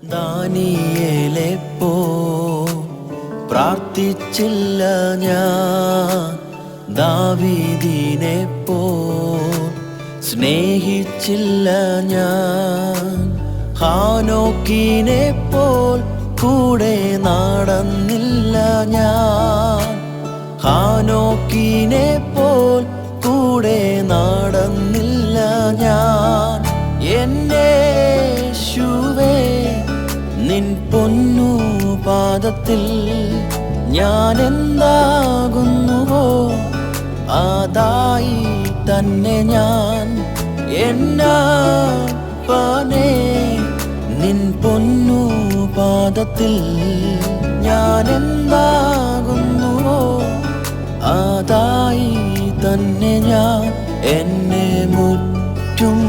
ദാനിയേലെപ്പോ പ്രാർത്ഥിച്ചില്ല ഞാൻ, ദാവീദിനെപ്പോ സ്നേഹിച്ചില്ല ഞാൻ, ഹാനോക്കിനെപ്പോൾ കൂടെ നടന്നില്ല ഞാൻ, ഹാനോക്കിനെപ്പോൾ കൂടെ നടന്നില്ല ഞാൻ. എന്നേശുവേ നിൻ പൊന്നു പാദത്തിൽ ഞാൻ എന്താകുന്നുവോ അതായി തന്നെ ഞാൻ. എന്നപ്പനേ നിൻ പൊന്നു പാദത്തിൽ ഞാൻ എന്താകുന്നുവോ അതായി തന്നെ ഞാൻ. എന്നെ മുറ്റും